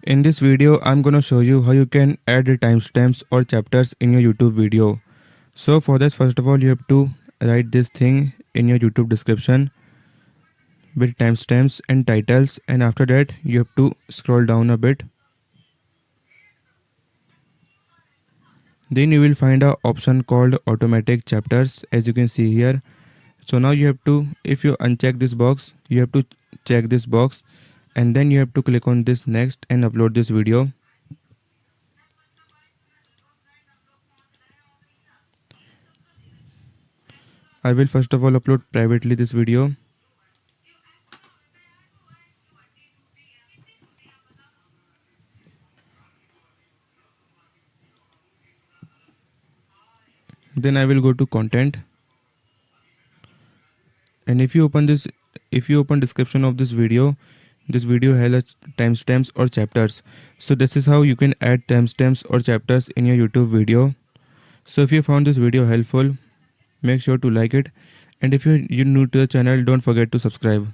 In this video, I'm gonna show you how you can add the timestamps or chapters in your YouTube video. So for that, first of all, you have to write this thing in your YouTube description with timestamps and titles, and after that, you have to scroll down a bit. Then you will find a option called automatic chapters, as you can see here. So now you have to, if you uncheck this box, you have to check this box, and then you have to click on this next and upload this video. I will first of all upload privately this video. Then I will go to content, and if you open description of this video has a timestamps or chapters. So this is how you can add timestamps or chapters in your YouTube video. So if you found this video helpful, make sure to like it, and if you're new to the channel, don't forget to subscribe.